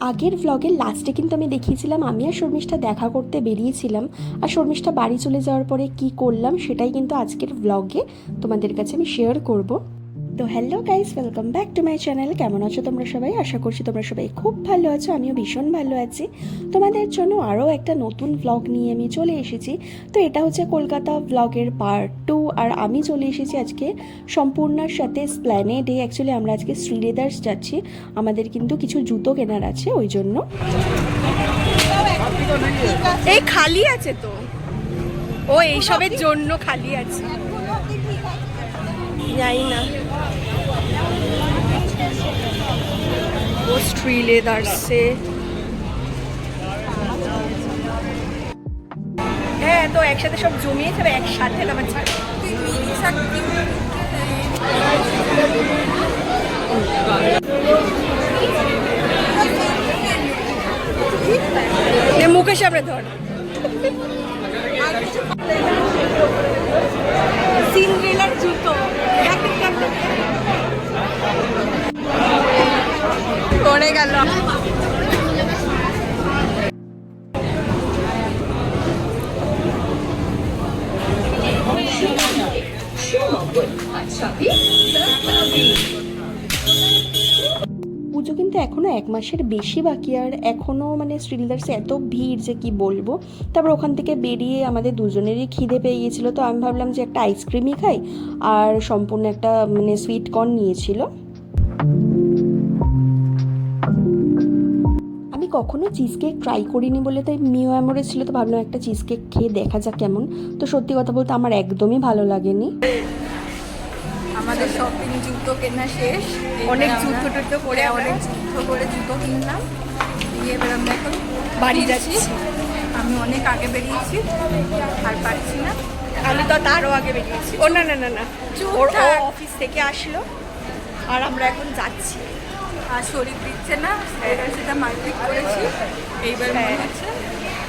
আগের ভ্লগের লাস্টে কিন্তু আমি দেখিয়েছিলাম আমি আর শর্মিষ্ঠা দেখা করতে বেরিয়েছিলাম, আর শর্মিষ্ঠা বাড়ি চলে যাওয়ার পরে কি করলাম সেটাই কিন্তু আজকের ভ্লগে তোমাদের কাছে আমি শেয়ার করব। তো hello guys, welcome back to my channel. কেমন আছো তোমরা সবাই? আশা করছি তোমরা সবাই খুব ভালো আছো, আমিও ভীষণ ভালো আছি। তোমাদের জন্য আরও একটা নতুন ভ্লগ নিয়ে আমি চলে এসেছি। তো এটা হচ্ছে কলকাতা ভ্লগের পার্ট 2, আর আমি চলে এসেছি আজকে সম্পূর্ণার সাথে স্প্ল্যানেডে। অ্যাকচুয়ালি আমরা আজকে শ্রীলেদার্স যাচ্ছি, আমাদের কিন্তু কিছু জুতো কেনার আছে, ওই জন্য। এই খালি আছে তো, ও এইসবের জন্য খালি আছে, জানি না। ও শ্রীলেদার্সে, হ্যাঁ, তো একসাথে সব জমিয়ে যাবে একসাথে আমার ছাড়। মুখের সামনে ধর, সিন্ড্রেলার জুতো পড়ে গেল। পুজো কিন্তু এখনো 1 মাসের বেশি বাকি, আর এখনো মানে শ্রীলেদার্সে এত ভিড় যে কি বলবো। তারপর ওখান থেকে বেরিয়ে আমাদের দুজনেরই খিদে পেয়ে গিয়েছিল, তো আমি ভাবলাম যে একটা আইসক্রিমই খাই, আর সম্পূর্ণ একটা মানে সুইট কর্ন নিয়েছিল। আমি কখনো চিজ কেক ট্রাই করিনি বলে তাই মিও অ্যামোরে ছিল, তো ভাবলাম একটা চিজ কেক খেয়ে দেখা যাক কেমন। তো সত্যি কথা বলতে আমার একদমই ভালো লাগেনি। আমাদের শপিং জুতো কেনা শেষ, অনেক জুতো টুতো করে অনেক জুতো করে জুতো কিনলাম, দিয়ে এবার আমরা এখন বাড়ি যাচ্ছি। আমি অনেক আগে বেরিয়েছি, আর পারছি না। আমি তো তারও আগে বেরিয়েছি। ও না না না না, ওর অফিস থেকে আসলো আর আমরা এখন যাচ্ছি। আর শরীর দিচ্ছে না, সেটা মার্কেট করেছি। এইবার মনে হচ্ছে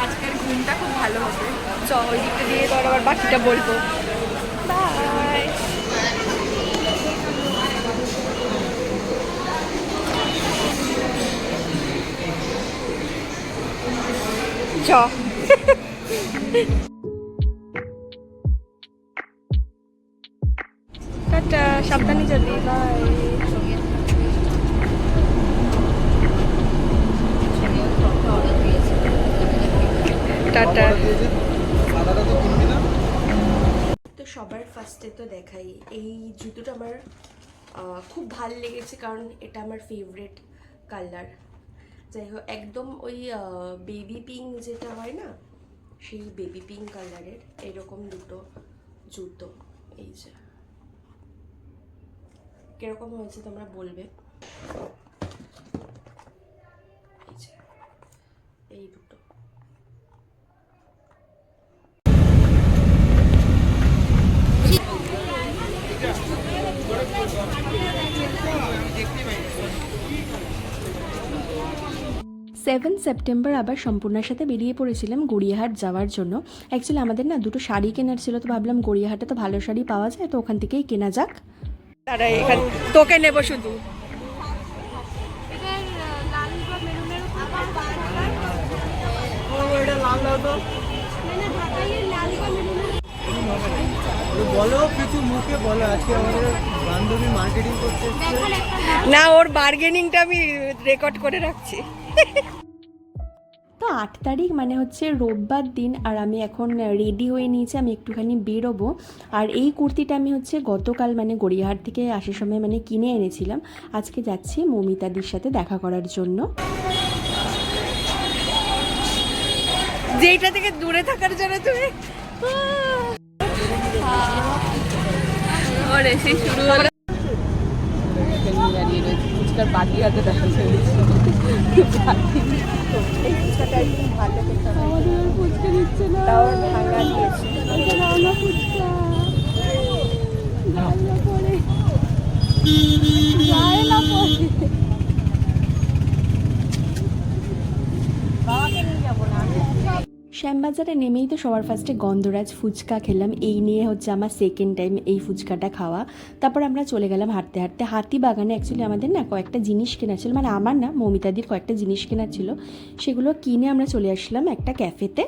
আজকের ঘুমটা খুব ভালো হবে। চ ওই দিকটা দিয়ে তো আবার বাকিটা বলবো। বাই। চ টাটা, সাবধানে যাবি। বাই। টাটা। তো সবার ফার্স্টে তো দেখাই, এই জুতোটা আমার খুব ভাল লেগেছে, কারণ এটা আমার ফেভারিট কালার। যাই হোক, একদম ওই বেবি পিঙ্ক যেটা হয় না, সেই বেবি পিঙ্ক কালারের এরকম দুটো জুতো। এই যে কিরকম হয়েছে তোমরা বলবে। এই যে এই দুটো। সেপ্টেম্বর আবার সম্পূর্ণার সাথে বেরিয়ে পড়েছিলাম গড়িয়াহাট যাওয়ার জন্য। অ্যাকচুয়ালি আমাদের না দুটো শাড়ি কেনার ছিল, তো ভাবলাম গড়িয়াহাটে তো ভালো শাড়ি পাওয়া যায়, তো ওখান থেকেই কেনা যাক। তারা এখানে তোকে নেব শুধু। বলো কিছু মুখে বলো, আজকে আমাদের বান্ধবী মার্কেটিং করতে না, ওর বার্গেনিংটা আমি রেকর্ড করে রাখছি। তো 8 তারিখ মানে হচ্ছে রোববার দিন, আর আমি এখন রেডি হয়ে নিয়েছি, আমি একটুখানি বেরোবো। আর এই কুর্তিটা আমি হচ্ছে গতকাল মানে গড়িয়াহাট থেকে আসার সময় মানে কিনে এনেছিলাম। আজকে যাচ্ছি মমিতাদির সাথে দেখা করার জন্য। যেটা থেকে দূরে থাকার জন্য তুমি এসে শুরু হলো। ফুচকার বাটি হাতে দেখা ফুচকা দিচ্ছে না, শ্যামবাজারে নেমেই তো সবার ফার্স্টে গন্ধরাজ ফুচকা খেলাম। এই নিয়ে হচ্ছে আমার সেকেন্ড টাইম এই ফুচকাটা খাওয়া। তারপর আমরা চলে গেলাম হাঁটতে হাঁটতে হাতিবাগানে। অ্যাকচুয়ালি আমাদের না কয়েকটা জিনিস কেনা ছিল, মানে আমার না মৌমিতাদির কয়েকটা জিনিস কেনার ছিল, সেগুলো কিনে আমরা চলে আসলাম একটা ক্যাফেতে।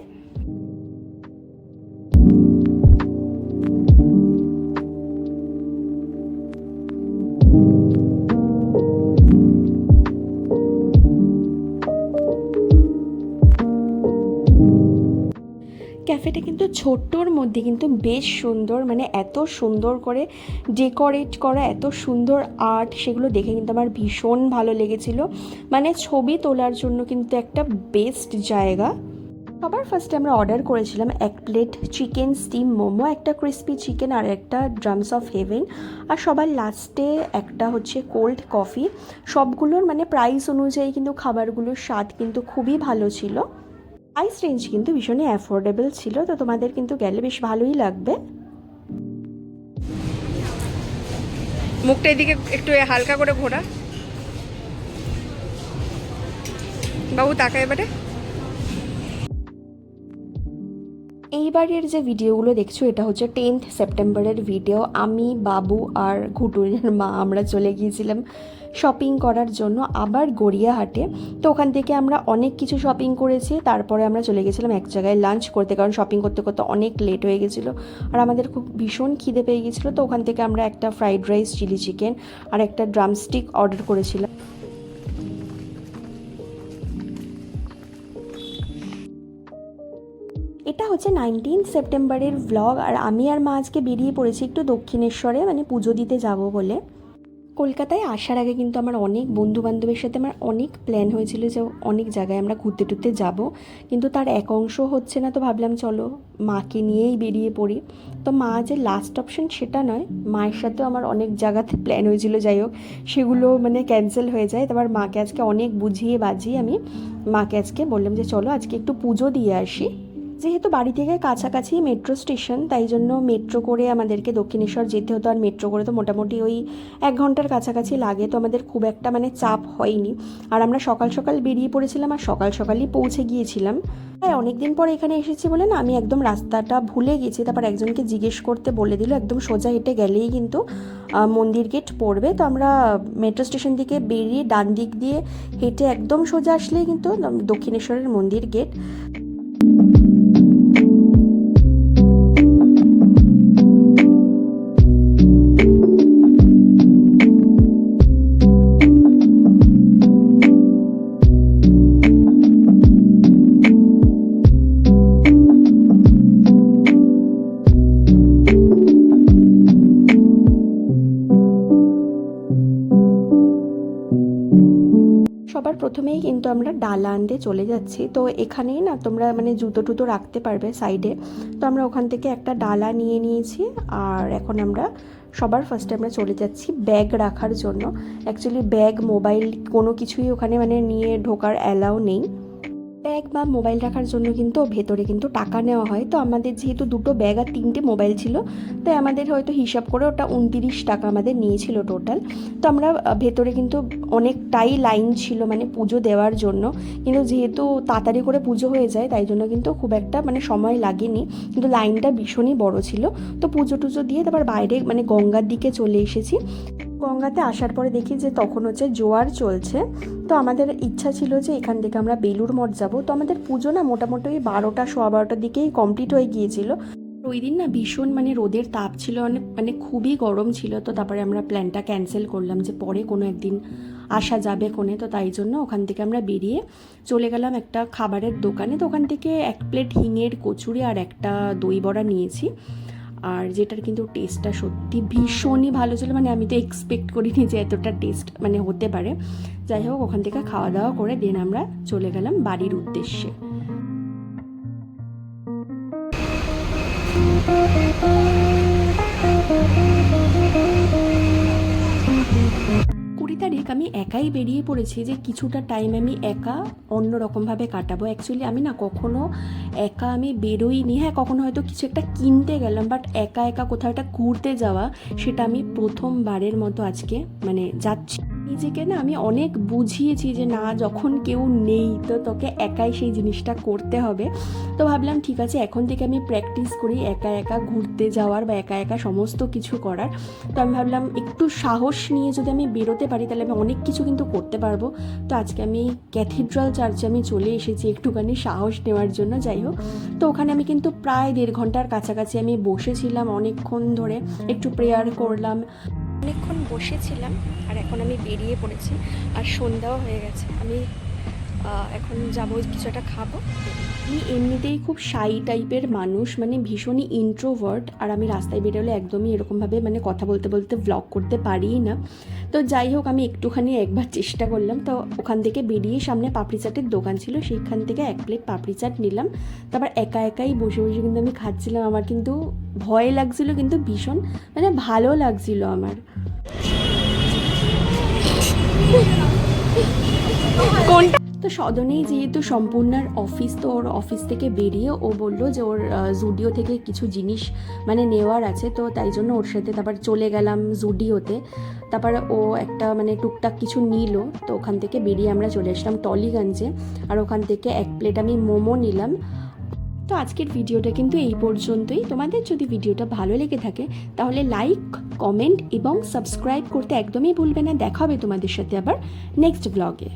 ক্যাফেটা কিন্তু ছোট্টর মধ্যে কিন্তু বেশ সুন্দর, মানে এত সুন্দর করে ডেকোরেট করা, এত সুন্দর আর্ট, সেগুলো দেখে কিন্তু আমার ভীষণ ভালো লেগেছিল। মানে ছবি তোলার জন্য কিন্তু একটা বেস্ট জায়গা। সবার ফার্স্টে আমরা অর্ডার করেছিলাম 1 প্লেট চিকেন স্টিম মোমো, একটা ক্রিস্পি চিকেন আর একটা ড্রামস অফ হেভেন, আর সবার লাস্টে একটা হচ্ছে কোল্ড কফি। সবগুলোর মানে প্রাইস অনুযায়ী কিন্তু খাবারগুলোর স্বাদ কিন্তু খুবই ভালো ছিল। প্রাইস রেঞ্জ কিন্তু ভীষণই অ্যাফোর্ডেবল ছিল, তো তোমাদের কিন্তু গেলে বেশ ভালোই লাগবে। মুখটা এদিকে একটু হালকা করে ঘোরা, বাবু তাকা এবারে। এইবারের যে ভিডিওগুলো দেখছো এটা হচ্ছে 10th সেপ্টেম্বরের ভিডিও। আমি, বাবু আর ঘুটুরের মা আমরা চলে গিয়েছিলাম শপিং করার জন্য আবার গড়িয়াহাটে। তো ওখান থেকে আমরা অনেক কিছু শপিং করেছি, তারপরে আমরা চলে গেছিলাম এক জায়গায় লাঞ্চ করতে, কারণ শপিং করতে করতে অনেক লেট হয়ে গেছিলো আর আমাদের খুব ভীষণ খিদে পেয়ে গেছিলো। তো ওখান থেকে আমরা একটা ফ্রাইড রাইস, চিলি চিকেন আর একটা ড্রামস্টিক অর্ডার করেছিলাম। এটা হচ্ছে 19 সেপ্টেম্বরের ভ্লগ। আর আমি আর মা আজকে বেরিয়ে পড়েছি একটু দক্ষিণেশ্বরে, মানে পুজো দিতে যাব বলে। কলকাতায় আসার আগে কিন্তু আমার অনেক বন্ধু বান্ধবের সাথে আমার অনেক প্ল্যান হয়েছিল যে অনেক জায়গায় আমরা ঘুরতে টুরতে যাব, কিন্তু তার এক অংশ হচ্ছে না। তো ভাবলাম চলো মাকে নিয়েই বেরিয়ে পড়ি। তো মা যে লাস্ট অপশন সেটা নয়, মায়ের সাথেও আমার অনেক জায়গাতে প্ল্যান হয়েছিল, যাই হোক সেগুলো মানে ক্যান্সেল হয়ে যায়। তারপর মাকে আজকে অনেক বুঝিয়ে বাজিয়ে আমি মাকে আজকে বললাম যে চলো আজকে একটু পুজো দিয়ে আসি। যেহেতু বাড়ি থেকে কাছাকাছি মেট্রো স্টেশন, তাই জন্য মেট্রো করে আমাদেরকে দক্ষিণেশ্বর যেতে হতো। আর মেট্রো করে তো মোটামুটি ওই 1 ঘন্টার কাছাকাছি লাগে, তো আমাদের খুব একটা মানে চাপ হয়নি। আর আমরা সকাল সকাল বেরিয়ে পড়েছিলাম আর সকাল সকালই পৌঁছে গিয়েছিলাম। হ্যাঁ, অনেকদিন পর এখানে এসেছি বলে না আমি একদম রাস্তাটা ভুলে গেছি। তারপর একজনকে জিজ্ঞেস করতে বলে দিল একদম সোজা হেঁটে গেলেই কিন্তু মন্দির গেট পড়বে। তো আমরা মেট্রো স্টেশন থেকে বেরিয়ে ডান দিক দিয়ে হেঁটে একদম সোজা আসলেই কিন্তু দক্ষিণেশ্বরের মন্দির গেট। সবার প্রথমেই কিন্তু আমরা ডালা আনতে চলে যাচ্ছি। তো এখানেই না তোমরা মানে জুতো টুতো রাখতে পারবে সাইডে। তো আমরা ওখান থেকে একটা ডালা নিয়ে নিয়েছি। আর এখন আমরা সবার ফার্স্টে আমরা চলে যাচ্ছি ব্যাগ রাখার জন্য। অ্যাকচুয়ালি ব্যাগ, মোবাইল কোনো কিছুই ওখানে মানে নিয়ে ঢোকার অ্যালাউ নেই। ব্যাগ বা মোবাইল রাখার জন্য কিন্তু ভেতরে কিন্তু টাকা নেওয়া হয়। তো আমাদের যেহেতু 2টো ব্যাগ আর 3টে মোবাইল ছিল, তাই আমাদের হয়তো হিসাব করে ওটা 29 টাকা আমাদের নিয়েছিল টোটাল। তো আমরা ভেতরে কিন্তু অনেকটাই লাইন ছিল মানে পুজো দেওয়ার জন্য, কিন্তু যেহেতু তাড়াতাড়ি করে পুজো হয়ে যায় তাই জন্য কিন্তু খুব একটা মানে সময় লাগেনি, কিন্তু লাইনটা ভীষণই বড় ছিল। তো পুজো টুজো দিয়ে তারপর বাইরে মানে গঙ্গার দিকে চলে এসেছি। গঙ্গাতে আসার পরে দেখি যে তখন হচ্ছে জোয়ার চলছে। তো আমাদের ইচ্ছা ছিল যে এখান থেকে আমরা বেলুর মঠ যাব। তো আমাদের পুজো না মোটামুটি 12টা, 12:15 দিকেই কমপ্লিট হয়ে গিয়েছিল। ওই দিন না ভীষণ মানে রোদের তাপ ছিল, মানে খুবই গরম ছিল। তো তারপরে আমরা প্ল্যানটা ক্যান্সেল করলাম যে পরে কোনো একদিন আসা যাবে কোণে। তো তাই জন্য ওখান থেকে আমরা বেরিয়ে চলে গেলাম একটা খাবারের দোকানে। তো ওখান থেকে 1 প্লেট হিঙের কচুরি আর একটা দই বড়া নিয়েছি। আর যেটার কিন্তু টেস্টটা সত্যি ভীষণই ভালো ছিল, মানে আমি তো এক্সপেক্ট করিনি যে এতটা টেস্ট মানে হতে পারে। যাই হোক ওখান থেকে খাওয়া দাওয়া করে দেন আমরা চলে গেলাম বাড়ির উদ্দেশ্যে। 20 তারিখ আমি একাই বেরিয়ে পড়েছি যে কিছুটা টাইম আমি একা অন্যরকমভাবে কাটাবো। অ্যাকচুয়ালি আমি না কখনো একা আমি বেরোইনি। হ্যাঁ, কখনো হয়তো কিছু একটা কিনতে গেলাম, বাট একা একা কোথাও একটা ঘুরতে যাওয়া সেটা আমি প্রথমবারের মতো আজকে মানে যাচ্ছি। নিজেকে না আমি অনেক বুঝিয়েছি যে না, যখন কেউ নেই তো তোকে একাই সেই জিনিসটা করতে হবে। তো ভাবলাম ঠিক আছে, এখন থেকে আমি প্র্যাকটিস করি একা একা ঘুরতে যাওয়ার বা একা একা সমস্ত কিছু করার। তো আমি ভাবলাম একটু সাহস নিয়ে যদি আমি বেরোতে পারি তাহলে আমি অনেক কিছু কিন্তু করতে পারবো। তো আজকে আমি ক্যাথিড্রাল চার্চে আমি চলে এসেছি একটুখানি সাহস নেওয়ার জন্য। যাই হোক, তো ওখানে আমি কিন্তু প্রায় 1.5 ঘন্টার কাছাকাছি আমি বসেছিলাম অনেকক্ষণ ধরে, একটু প্রেয়ার করলাম, অনেকক্ষণ বসেছিলাম। আর এখন আমি বেরিয়ে পড়েছি, আর সন্ধ্যাও হয়ে গেছে। আমি এখন যাবো, কিছু একটা খাবো। আমি এমনিতেই খুব শাই টাইপের মানুষ, মানে ভীষণই ইন্ট্রোভার্ট। আর আমি রাস্তায় বেরোলে একদমই এরকমভাবে মানে কথা বলতে বলতে ভ্লগ করতে পারিই না। তো যাই হোক, আমি একটুখানি একবার চেষ্টা করলাম। তো ওখান থেকে বেরিয়ে সামনে পাপড়ি চাটের দোকান ছিল, সেইখান থেকে 1 প্লেট পাপড়ি চাট নিলাম। তারপর একা একাই বসে বসে কিন্তু আমি খাচ্ছিলাম। আমার কিন্তু ভয় লাগছিল, কিন্তু ভীষণ মানে ভালো লাগছিল আমার। কোনটা? তো সদনেই যেহেতু সম্পূর্ণার অফিস, তো ওর অফিস থেকে বেরিয়ে ও বললো যে ওর জুডিও থেকে কিছু জিনিস মানে নেওয়ার আছে, তো তাই জন্য ওর সাথে তারপর চলে গেলাম জুডিওতে। তারপর ও একটা মানে টুকটাক কিছু নিল, তো ওখান থেকে বেরিয়ে আমরা চলে আসলাম টলিগঞ্জে। আর ওখান থেকে 1 প্লেট আমি মোমো নিলাম। তো আজকের ভিডিওটা কিন্তু এই পর্যন্তই। তোমাদের যদি ভিডিওটা ভালো লেগে থাকে তাহলে লাইক, কমেন্ট এবং সাবস্ক্রাইব করতে একদমই ভুলবে না। দেখা হবে তোমাদের সাথে আবার নেক্সট ব্লগে।